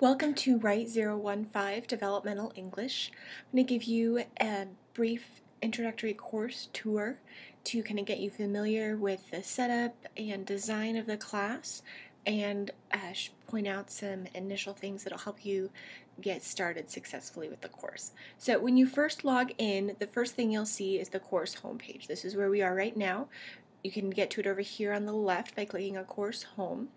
Welcome to WRIT 015 Developmental English. I'm going to give you a brief introductory course tour to kind of get you familiar with the setup and design of the class and point out some initial things that will help you get started successfully with the course. So when you first log in, the first thing you'll see is the course homepage. This is where we are right now. You can get to it over here on the left by clicking on Course Home.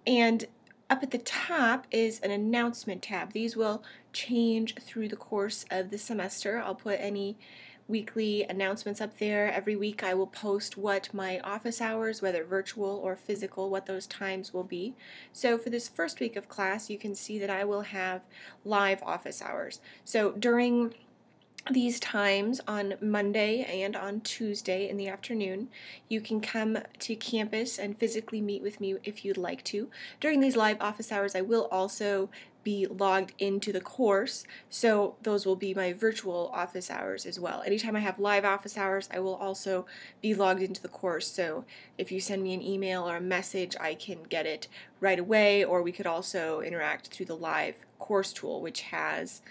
And up at the top is an announcement tab. These will change through the course of the semester. I'll put any weekly announcements up there. Every week I will post what my office hours, whether virtual or physical, what those times will be. So for this first week of class, you can see that I will have live office hours. So during these times on Monday and on Tuesday in the afternoon, you can come to campus and physically meet with me if you'd like to. During these live office hours, I will also be logged into the course, so those will be my virtual office hours as well. Anytime I have live office hours, I will also be logged into the course, so if you send me an email or a message, I can get it right away, or we could also interact through the live course tool, which has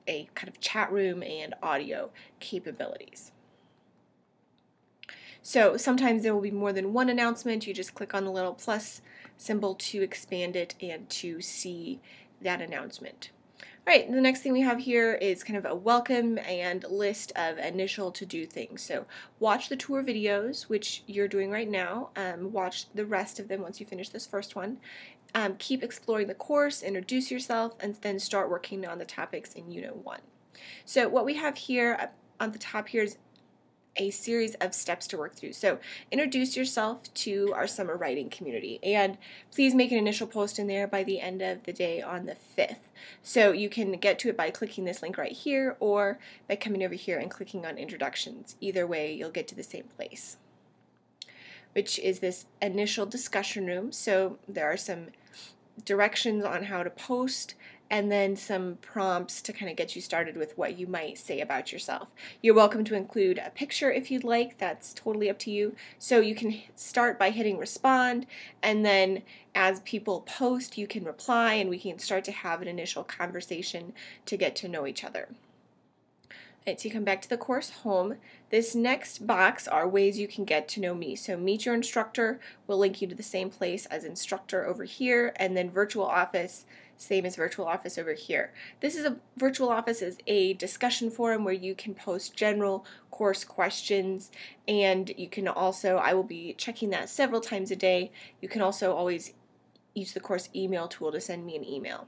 a kind of chat room and audio capabilities. So sometimes there will be more than one announcement. You just click on the little plus symbol to expand it and to see that announcement. All right, the next thing we have here is kind of a welcome and list of initial to-do things. So watch the tour videos, which you're doing right now. Watch the rest of them once you finish this first one. Keep exploring the course, introduce yourself, and then start working on the topics in Unit 1. So what we have here on the top here is a series of steps to work through. So introduce yourself to our summer writing community, and please make an initial post in there by the end of the day on the 5th. So you can get to it by clicking this link right here or by coming over here and clicking on introductions. Either way, you'll get to the same place, which is this initial discussion room. So there are some directions on how to post and then some prompts to kind of get you started with what you might say about yourself. You're welcome to include a picture if you'd like. That's totally up to you. So you can start by hitting respond, and then as people post, you can reply and we can start to have an initial conversation to get to know each other. Right, so you come back to the course home. This next box are ways you can get to know me. So meet your instructor will link you to the same place as instructor over here, and then virtual office, same as virtual office over here. This is virtual office is a discussion forum where you can post general course questions, and you can also, I will be checking that several times a day. You can also always use the course email tool to send me an email.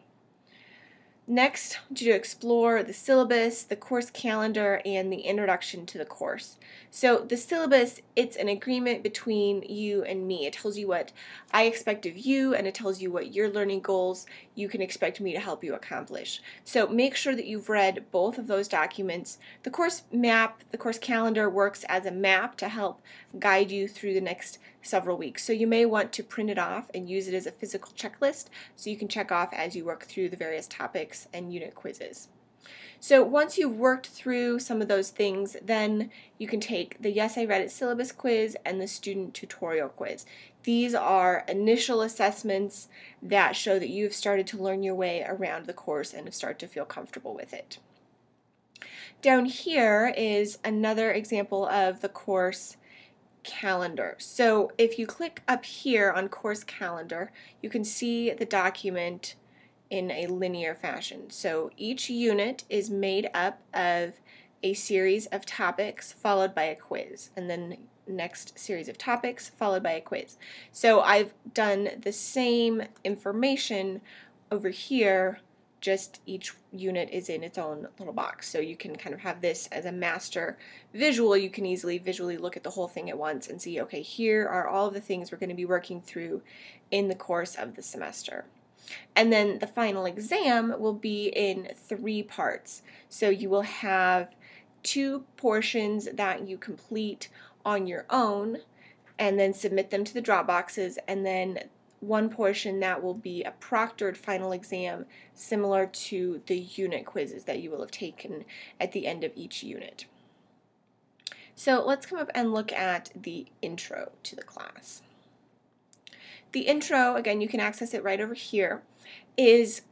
Next, to explore the syllabus, the course calendar, and the introduction to the course. So the syllabus, it's an agreement between you and me. It tells you what I expect of you, and it tells you what your learning goals you can expect me to help you accomplish. So make sure that you've read both of those documents. The course map, the course calendar works as a map to help guide you through the next several weeks. So you may want to print it off and use it as a physical checklist so you can check off as you work through the various topics and unit quizzes. So once you've worked through some of those things, then you can take the Yes, I Read It syllabus quiz and the student tutorial quiz. These are initial assessments that show that you've started to learn your way around the course and have started to feel comfortable with it. Down here is another example of the course calendar. So if you click up here on course calendar, you can see the document in a linear fashion. So each unit is made up of a series of topics followed by a quiz, and then next series of topics followed by a quiz. So I've done the same information over here, just each unit is in its own little box. So you can kind of have this as a master visual. You can easily visually look at the whole thing at once and see, okay, here are all of the things we're going to be working through in the course of the semester. And then the final exam will be in 3 parts. So you will have 2 portions that you complete on your own and then submit them to the drop boxes, and then 1 portion that will be a proctored final exam similar to the unit quizzes that you will have taken at the end of each unit. So let's come up and look at the intro to the class. The intro, again, you can access it right over here, is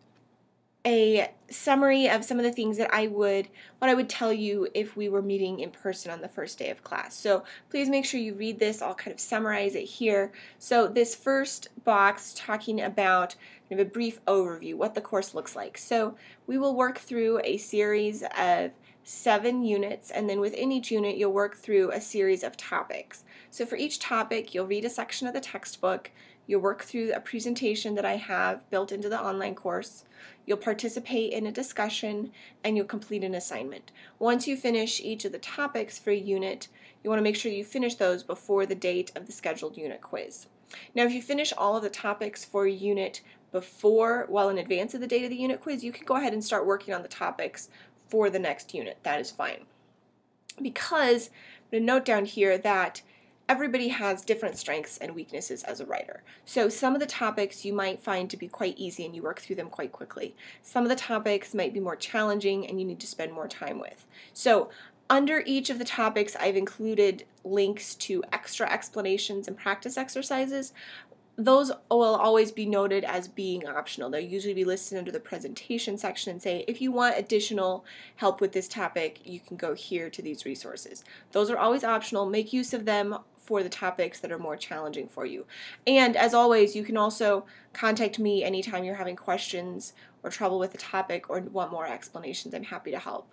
a summary of some of the things that what I would tell you if we were meeting in person on the first day of class. So please make sure you read this. I'll kind of summarize it here. So this first box talking about kind of a brief overview, what the course looks like. So we will work through a series of 7 units, and then within each unit you'll work through a series of topics. So for each topic you'll read a section of the textbook, you'll work through a presentation that I have built into the online course, you'll participate in a discussion, and you'll complete an assignment. Once you finish each of the topics for a unit, you want to make sure you finish those before the date of the scheduled unit quiz. Now if you finish all of the topics for a unit in advance of the date of the unit quiz, you can go ahead and start working on the topics for the next unit. That is fine. Because I'm going to note down here that everybody has different strengths and weaknesses as a writer. So some of the topics you might find to be quite easy and you work through them quite quickly. Some of the topics might be more challenging and you need to spend more time with. So under each of the topics, I've included links to extra explanations and practice exercises. Those will always be noted as being optional. They'll usually be listed under the presentation section and say, if you want additional help with this topic, you can go here to these resources. Those are always optional. Make use of them for the topics that are more challenging for you. And as always, you can also contact me anytime you're having questions or trouble with the topic or want more explanations. I'm happy to help.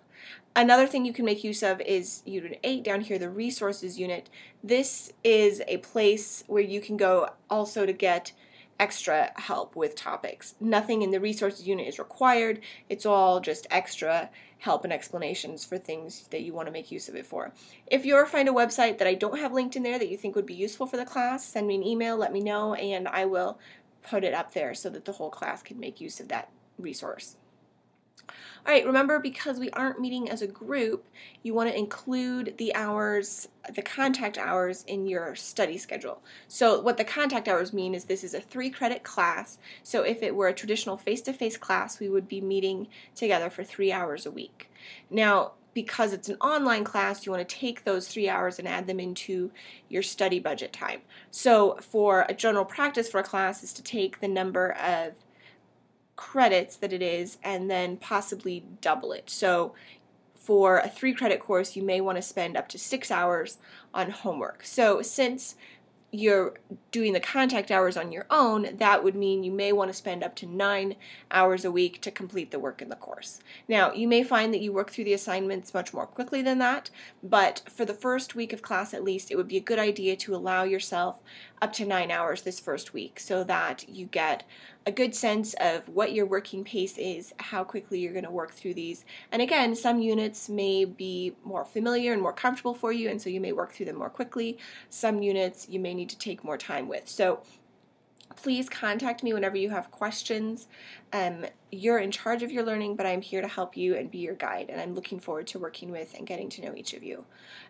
Another thing you can make use of is Unit 8 down here, the resources unit. This is a place where you can go also to get extra help with topics. Nothing in the resources unit is required. It's all just extra help and explanations for things that you want to make use of it for. If you ever find a website that I don't have linked in there that you think would be useful for the class, send me an email, let me know, and I will put it up there so that the whole class can make use of that resource. All right, remember, because we aren't meeting as a group, you want to include the hours, the contact hours in your study schedule. So what the contact hours mean is this is a 3-credit class. So if it were a traditional face-to-face class, we would be meeting together for 3 hours a week. Now, because it's an online class, you want to take those 3 hours and add them into your study budget time. So for a general practice for a class is to take the number of credits that it is and then possibly double it. So for a 3-credit course, you may want to spend up to 6 hours on homework. So since you're doing the contact hours on your own, that would mean you may want to spend up to 9 hours a week to complete the work in the course. Now, you may find that you work through the assignments much more quickly than that, but for the first week of class at least, it would be a good idea to allow yourself up to 9 hours this first week so that you get a good sense of what your working pace is, how quickly you're going to work through these. And again, some units may be more familiar and more comfortable for you, and so you may work through them more quickly. Some units you may need to take more time with. So please contact me whenever you have questions. You're in charge of your learning, but I'm here to help you and be your guide, and I'm looking forward to working with and getting to know each of you.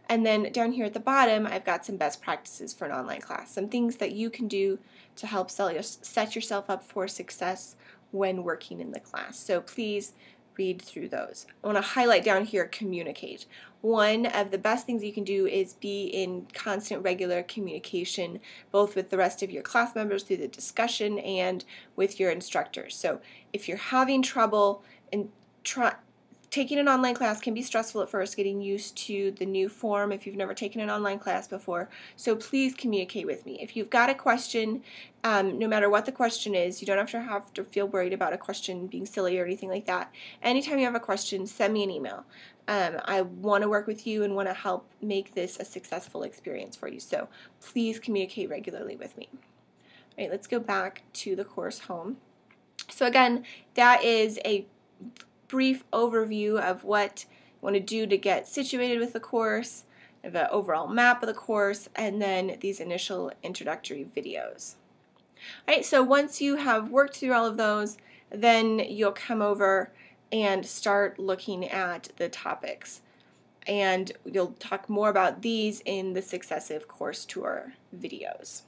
And then down here at the bottom, I've got some best practices for an online class, some things that you can do to help set yourself up for success when working in the class. So please read through those. I want to highlight down here, communicate. One of the best things you can do is be in constant, regular communication, both with the rest of your class members through the discussion and with your instructors. So if you're having trouble in taking an online class can be stressful at first, getting used to the new form if you've never taken an online class before. So please communicate with me. If you've got a question, no matter what the question is, you don't have to feel worried about a question being silly or anything like that. Anytime you have a question, send me an email. I want to work with you and want to help make this a successful experience for you. So please communicate regularly with me. All right, let's go back to the course home. So again, that is a brief overview of what you want to do to get situated with the course, the overall map of the course, and then these initial introductory videos. All right, so once you have worked through all of those, then you'll come over and start looking at the topics. And you'll talk more about these in the successive course tour videos.